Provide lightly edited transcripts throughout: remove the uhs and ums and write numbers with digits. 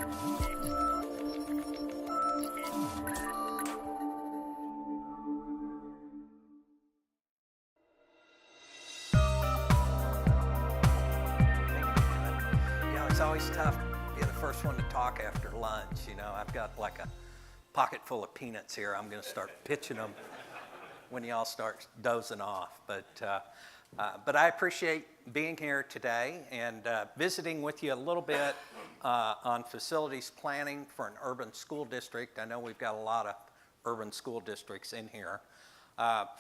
It's always tough to be the first one to talk after lunch. You know, I've got like a pocket full of peanuts here. I'm going to start pitching them when y'all start dozing off. But I appreciate being here today and visiting with you a little bit on facilities planning for an urban school district. I know we've got a lot of urban school districts in here.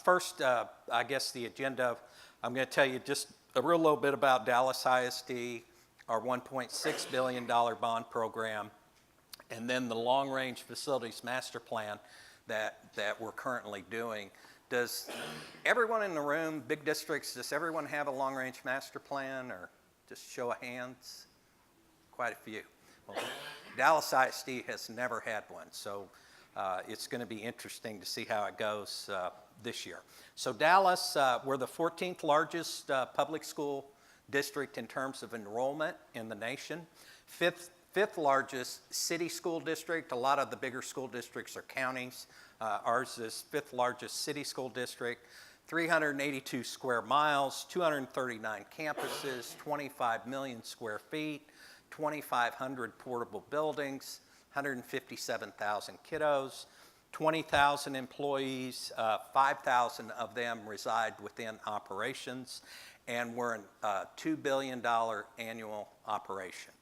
First, I guess the agenda, I'm going to tell you just a real little bit about Dallas ISD, our $1.6 billion bond program, and then the long-range facilities master plan that we're currently doing. Does everyone in the room, big districts, does everyone have a long-range master plan, or just show of hands? Quite a few. Well, Dallas ISD has never had one, so it's going to be interesting to see how it goes this year. So Dallas, we're the 14th largest public school district in terms of enrollment in the nation. Fifth largest city school district. A lot of the bigger school districts are counties. Ours is fifth largest city school district. 382 square miles, 239 campuses, 25 million square feet, 2,500 portable buildings, 157,000 kiddos, 20,000 employees, 5,000 of them reside within operations, and we're a $2 billion annual operation.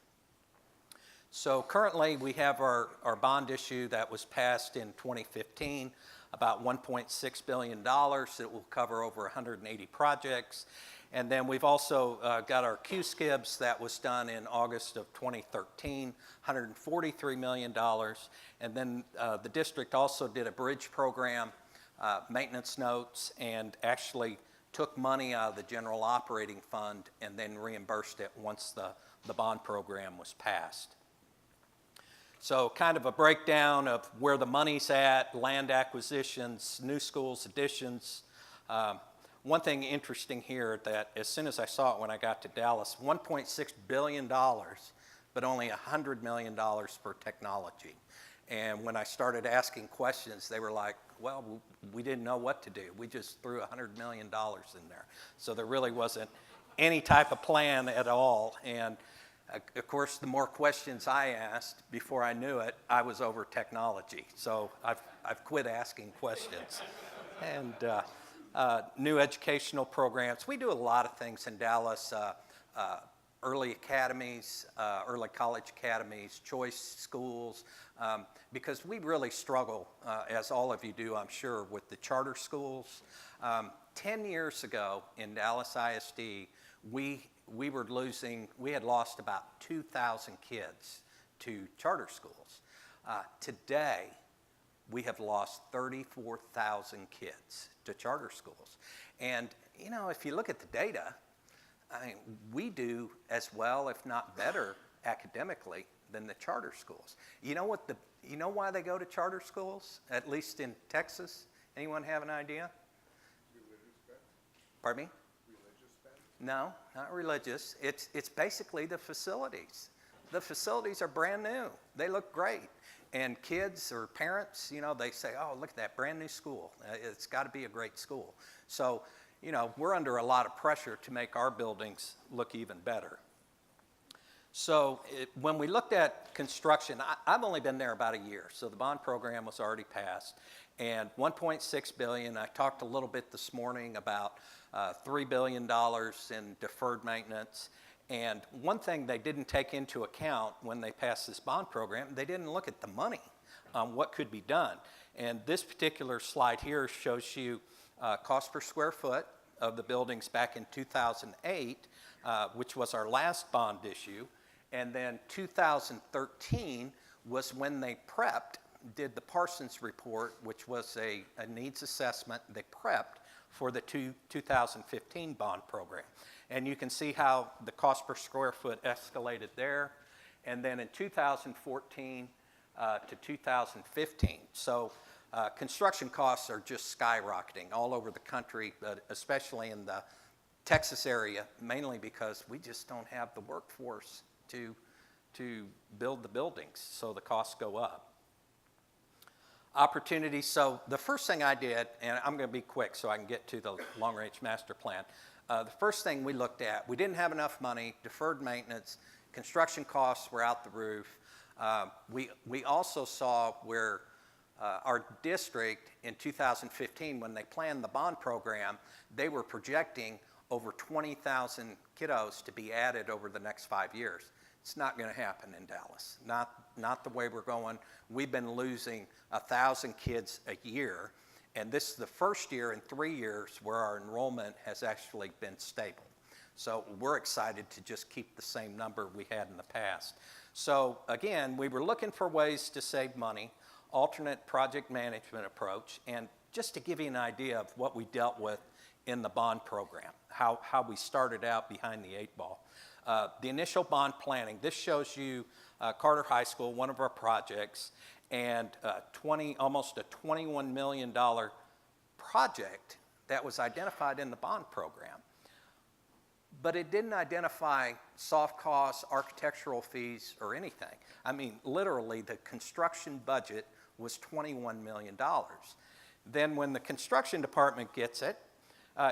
So currently we have our bond issue that was passed in 2015, about $1.6 billion. It will cover over 180 projects. And then we've also got our Q-SCIBs that was done in August of 2013, $143 million. And then the district also did a bridge program, maintenance notes, and actually took money out of the general operating fund and then reimbursed it once the bond program was passed. So kind of a breakdown of where the money's at, land acquisitions, new schools additions. One thing interesting here that as soon as I saw it when I got to Dallas, $1.6 billion, but only $100 million for technology. And when I started asking questions, they were like, well, we didn't know what to do. We just threw $100 million in there. So there really wasn't any type of plan at all. And of course, the more questions I asked before I knew it, I was over technology. So I've quit asking questions. And new educational programs. We do a lot of things in Dallas. Early academies, early college academies, choice schools, because we really struggle, as all of you do, I'm sure, with the charter schools. 10 years ago in Dallas ISD, we had lost about 2,000 kids to charter schools. Today, we have lost 34,000 kids to charter schools. And, you know, if you look at the data, I mean, we do as well, if not better, academically than the charter schools. You know why they go to charter schools, at least in Texas? Anyone have an idea? Religious bent? Pardon me? Religious bent? No, not religious. It's basically the facilities. The facilities are brand new. They look great. And kids or parents, you know, they say, oh, look at that brand new school. It's got to be a great school. So, you know, we're under a lot of pressure to make our buildings look even better. So when we looked at construction, I've only been there about a year, so the bond program was already passed. And $1.6 billion, I talked a little bit this morning about $3 billion in deferred maintenance. And one thing they didn't take into account when they passed this bond program, they didn't look at the money on what could be done. And this particular slide here shows you cost per square foot of the buildings back in 2008, which was our last bond issue. And then 2013 was when they did the Parsons report, which was a needs assessment. They prepped for the 2015 bond program. And you can see how the cost per square foot escalated there. And then in 2014 to 2015. So construction costs are just skyrocketing all over the country, but especially in the Texas area, mainly because we just don't have the workforce to to build the buildings, so the costs go up. Opportunities, so the first thing I did, and I'm going to be quick so I can get to the long-range master plan. The first thing we looked at, we didn't have enough money, deferred maintenance, construction costs were out the roof. We also saw where our district in 2015, when they planned the bond program, they were projecting over 20,000 kiddos to be added over the next 5 years. It's not going to happen in Dallas, not the way we're going. We've been losing 1,000 kids a year, and this is the first year in 3 years where our enrollment has actually been stable. So we're excited to just keep the same number we had in the past. So again, we were looking for ways to save money, alternate project management approach, and just to give you an idea of what we dealt with in the bond program, how we started out behind the 8 ball. The initial bond planning, this shows you Carter High School, one of our projects, and almost a $21 million project that was identified in the bond program. But it didn't identify soft costs, architectural fees, or anything. I mean, literally, the construction budget was $21 million. Then when the construction department gets it,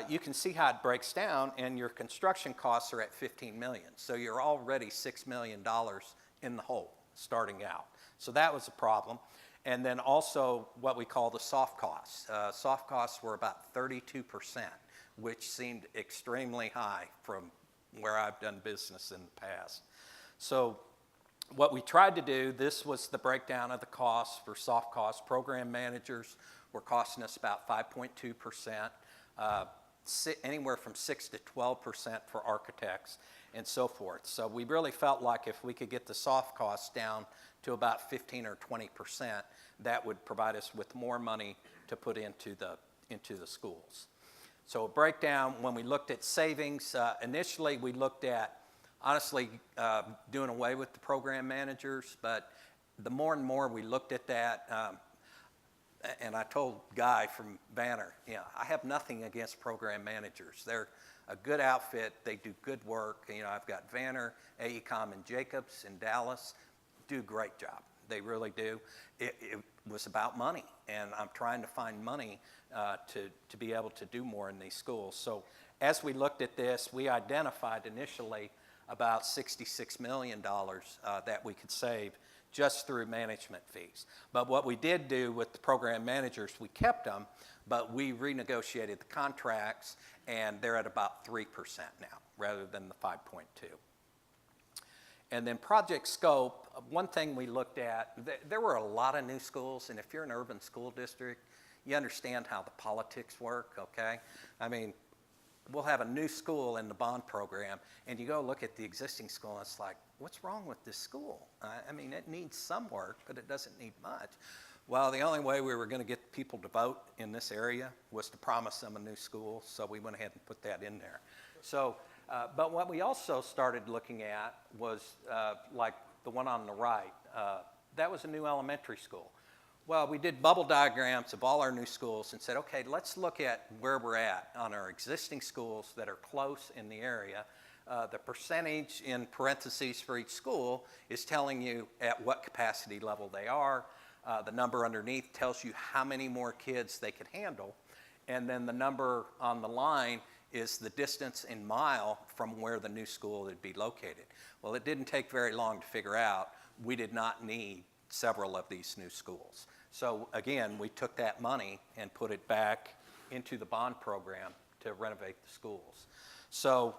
you can see how it breaks down, and your construction costs are at $15 million. So you're already $6 million in the hole starting out. So that was a problem. And then also what we call the soft costs. Soft costs were about 32%, which seemed extremely high from where I've done business in the past. So what we tried to do, this was the breakdown of the costs for soft costs. Program managers were costing us about 5.2%. Anywhere from 6 to 12% for architects and so forth. So we really felt like if we could get the soft costs down to about 15 or 20%, that would provide us with more money to put into the schools. So a breakdown, when we looked at savings, initially we looked at, honestly, doing away with the program managers, but the more and more we looked at that, and I told Guy from Banner, I have nothing against program managers. They're a good outfit. They do good work. I've got Banner, AECOM, and Jacobs in Dallas. Do a great job. They really do. It was about money, and I'm trying to find money to be able to do more in these schools. So as we looked at this, we identified initially about $66 million that we could save just through management fees. But what we did do with the program managers, we kept them, but we renegotiated the contracts, and they're at about 3% now, rather than the 5.2. And then project scope, one thing we looked at, there were a lot of new schools, and if you're an urban school district, you understand how the politics work, okay? I mean, we'll have a new school in the bond program, and you go look at the existing school, and it's like, what's wrong with this school? I mean, it needs some work, but it doesn't need much. Well, the only way we were going to get people to vote in this area was to promise them a new school, so we went ahead and put that in there. So, but what we also started looking at was like the one on the right. That was a new elementary school. Well, we did bubble diagrams of all our new schools and said, okay, let's look at where we're at on our existing schools that are close in the area. The percentage in parentheses for each school is telling you at what capacity level they are. The number underneath tells you how many more kids they could handle. And then the number on the line is the distance in mile from where the new school would be located. Well, it didn't take very long to figure out we did not need several of these new schools. So again, we took that money and put it back into the bond program to renovate the schools. So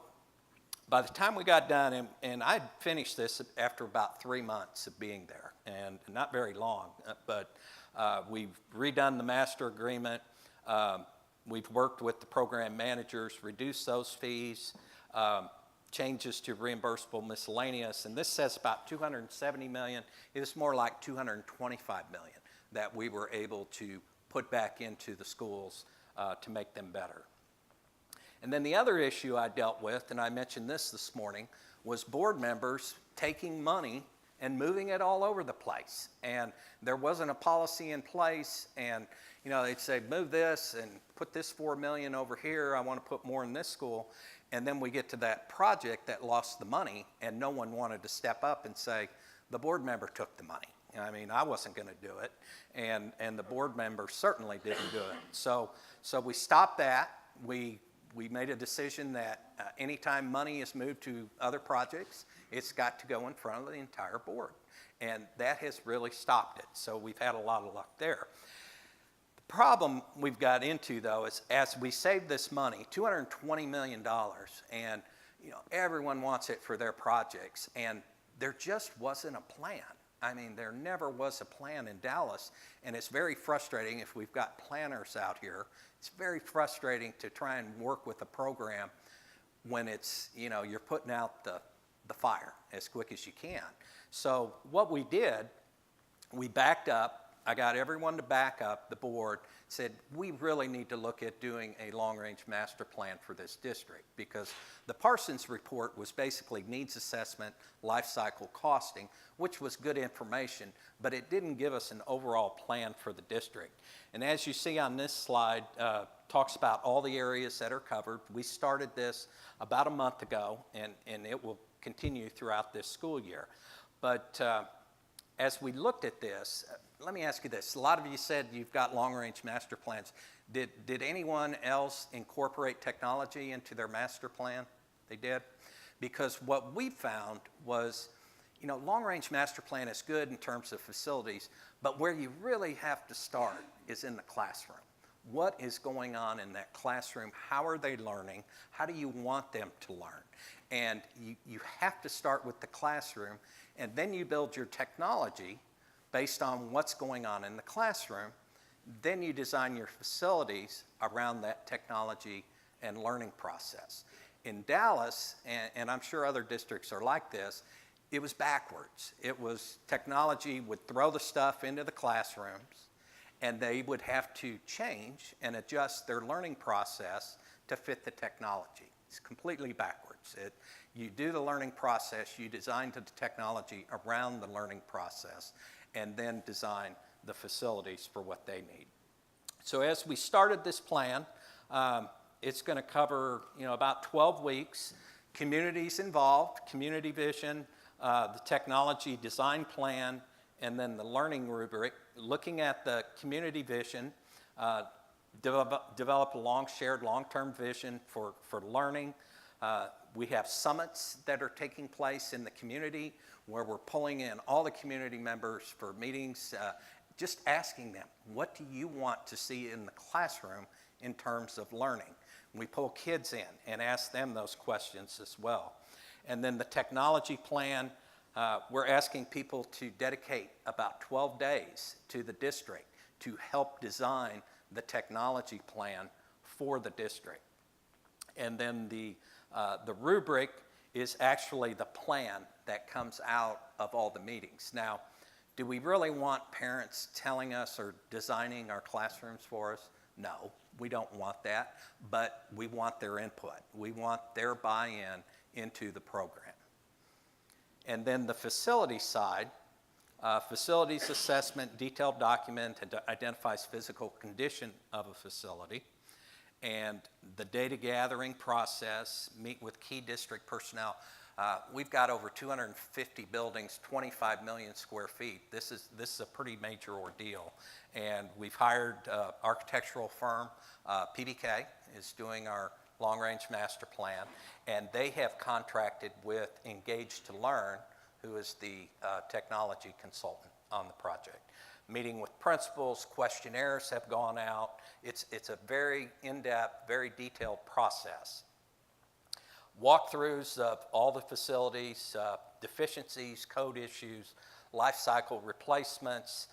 by the time we got done, and I'd finished this after about 3 months of being there, and not very long, but we've redone the master agreement. We've worked with the program managers, reduced those fees, changes to reimbursable miscellaneous, and this says about $270 million. It was more like $225 million that we were able to put back into the schools to make them better. And then the other issue I dealt with, and I mentioned this morning, was board members taking money and moving it all over the place. And there wasn't a policy in place, and they'd say, move this and put this $4 million over here, I want to put more in this school. And then we get to that project that lost the money, and no one wanted to step up and say, the board member took the money. I mean, I wasn't going to do it, and the board member certainly didn't do it. So we stopped that. We made a decision that anytime money is moved to other projects, it's got to go in front of the entire board. And that has really stopped it. So we've had a lot of luck there. The problem we've got into, though, is as we save this money, $220 million, and everyone wants it for their projects, and there just wasn't a plan. I mean, there never was a plan in Dallas, and it's very frustrating if we've got planners out here. It's very frustrating to try and work with a program when it's, you're putting out the fire as quick as you can. So what we did, we backed up. I got everyone to back up. The board said, we really need to look at doing a long-range master plan for this district, because the Parsons report was basically needs assessment, life cycle costing, which was good information, but it didn't give us an overall plan for the district. And as you see on this slide, talks about all the areas that are covered. We started this about a month ago, and it will continue throughout this school year. But as we looked at this, let me ask you this. A lot of you said you've got long-range master plans. Did anyone else incorporate technology into their master plan? They did? Because what we found was, long-range master plan is good in terms of facilities, but where you really have to start is in the classroom. What is going on in that classroom? How are they learning? How do you want them to learn? And you have to start with the classroom, and then you build your technology based on what's going on in the classroom. Then you design your facilities around that technology and learning process. In Dallas, and I'm sure other districts are like this, it was backwards. It was technology would throw the stuff into the classrooms, and they would have to change and adjust their learning process to fit the technology. It's completely backwards. You do the learning process, you design the technology around the learning process, and then design the facilities for what they need. So as we started this plan, it's going to cover about 12 weeks, communities involved, community vision, the technology design plan, and then the learning rubric, looking at the community vision, develop a shared long-term vision for learning. We have summits that are taking place in the community where we're pulling in all the community members for meetings, just asking them, what do you want to see in the classroom in terms of learning? We pull kids in and ask them those questions as well. And then the technology plan, we're asking people to dedicate about 12 days to the district to help design the technology plan for the district. And then the rubric is actually the plan that comes out of all the meetings. Now, do we really want parents telling us or designing our classrooms for us? No, we don't want that, but we want their input. We want their buy-in into the program. And then the facility side, facilities assessment, detailed document that identifies physical condition of a facility, and the data gathering process, meet with key district personnel. We've got over 250 buildings, 25 million square feet. This is a pretty major ordeal. And we've hired an architectural firm, PBK is doing our long-range master plan, and they have contracted with Engage to Learn, who is the technology consultant on the project. Meeting with principals, questionnaires have gone out. It's a very in-depth, very detailed process. Walkthroughs of all the facilities, deficiencies, code issues, life cycle replacements,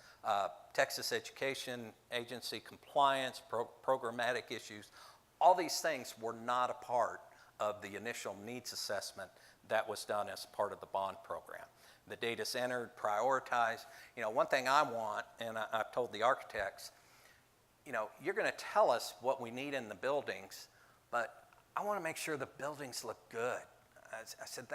Texas Education Agency compliance, programmatic issues. All these things were not a part of the initial needs assessment that was done as part of the bond program. The data's entered, prioritized. One thing I want, and I've told the architects, you're going to tell us what we need in the buildings, but I want to make sure the buildings look good. I said,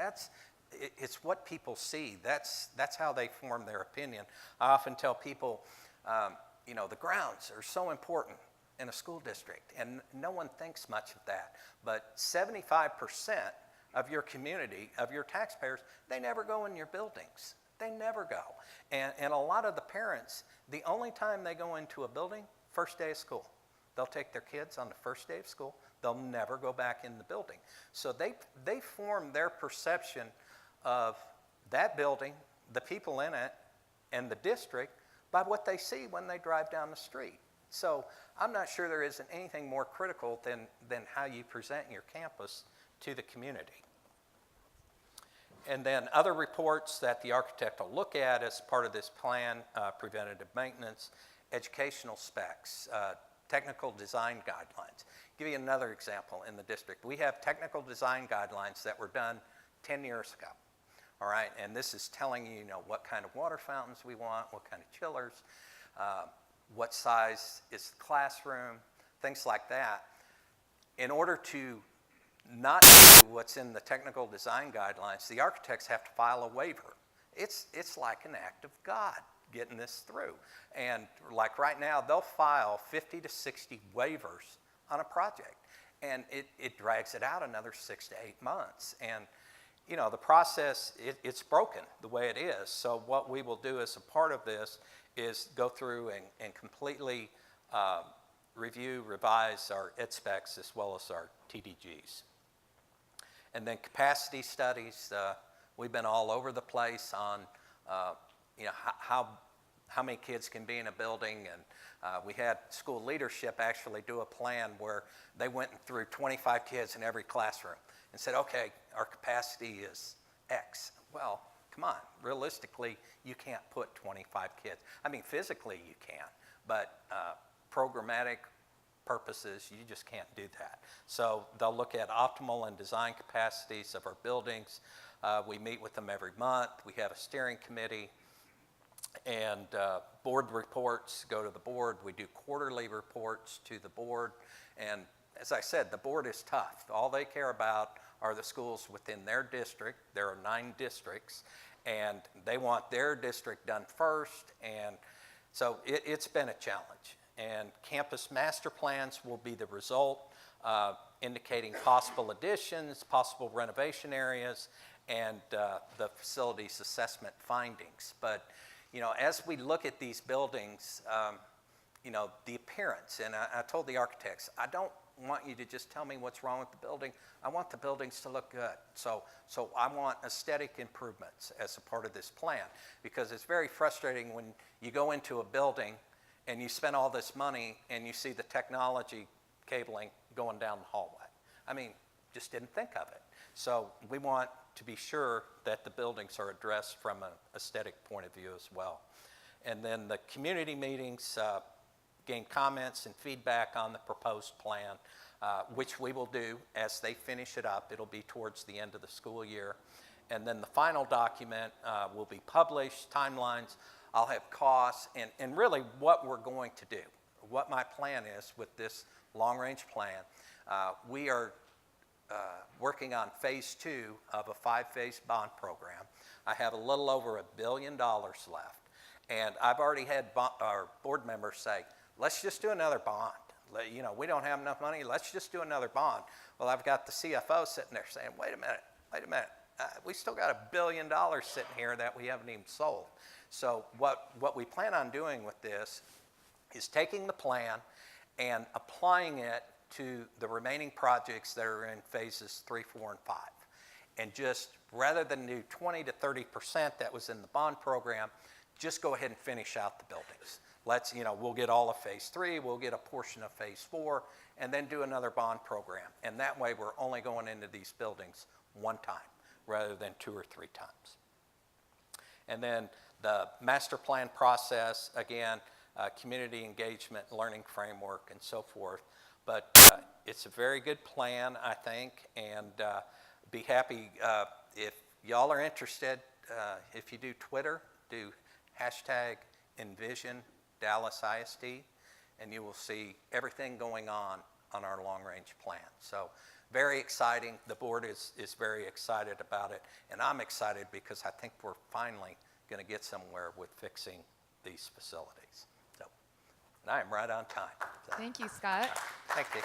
it's what people see. That's how they form their opinion. I often tell people, the grounds are so important. in a school district, and no one thinks much of that. But 75% of your community, of your taxpayers, they never go in your buildings. They never go. And a lot of the parents, the only time they go into a building, first day of school. They'll take their kids on the first day of school. They'll never go back in the building. So they form their perception of that building, the people in it, and the district by what they see when they drive down the street. So I'm not sure there isn't anything more critical than how you present your campus to the community. And then other reports that the architect will look at as part of this plan, preventative maintenance, educational specs, technical design guidelines. Give you another example in the district. We have technical design guidelines that were done 10 years ago. All right, and this is telling you, what kind of water fountains we want, what kind of chillers, what size is the classroom, things like that. In order to not do what's in the technical design guidelines, the architects have to file a waiver. It's like an act of God getting this through. And like right now, they'll file 50 to 60 waivers on a project. And it drags it out another 6 to 8 months. And the process, it's broken the way it is. So what we will do as a part of this is go through and completely review, revise our ed specs as well as our TDGs. And then capacity studies, we've been all over the place on how many kids can be in a building, and we had school leadership actually do a plan where they went through 25 kids in every classroom and said, okay, our capacity is X. Well, come on, realistically, you can't put 25 kids. I mean, physically you can, but programmatic purposes, you just can't do that. So they'll look at optimal and design capacities of our buildings. We meet with them every month. We have a steering committee, and board reports go to the board. We do quarterly reports to the board, and as I said, the board is tough. All they care about are the schools within their district. There are 9 districts, and they want their district done first, and so it's been a challenge. And campus master plans will be the result, indicating possible additions, possible renovation areas, and the facilities assessment findings. But as we look at these buildings, the appearance, and I told the architects, I don't want you to just tell me what's wrong with the building. I want the buildings to look good. So I want aesthetic improvements as a part of this plan, because it's very frustrating when you go into a building and you spend all this money and you see the technology cabling going down the hallway. I mean, just didn't think of it. So we want to be sure that the buildings are addressed from an aesthetic point of view as well. And then the community meetings gain comments and feedback on the proposed plan, which we will do as they finish it up. It'll be towards the end of the school year. And then the final document will be published, timelines. I'll have costs, and really what we're going to do, what my plan is with this long-range plan. We are working on phase 2 of a 5-phase bond program. I have a little over $1 billion left, and I've already had our board members say, let's just do another bond. We don't have enough money, let's just do another bond. Well, I've got the CFO sitting there saying, wait a minute, we still got $1 billion sitting here that we haven't even sold. So what we plan on doing with this is taking the plan and applying it to the remaining projects that are in phases 3, 4, and 5. And just rather than do 20 to 30% that was in the bond program, just go ahead and finish out the buildings. We'll get all of phase 3, we'll get a portion of phase 4, and then do another bond program. And that way we're only going into these buildings one time rather than 2 or 3 times. And then the master plan process, again, community engagement, learning framework, and so forth. But it's a very good plan, I think, and be happy if y'all are interested. If you do Twitter, do #Envision Dallas ISD, and you will see everything going on our long-range plan. So very exciting. The board is very excited about it, and I'm excited because I think we're finally going to get somewhere with fixing these facilities. So and I am right on time. So, Thank you, Scott. thank you.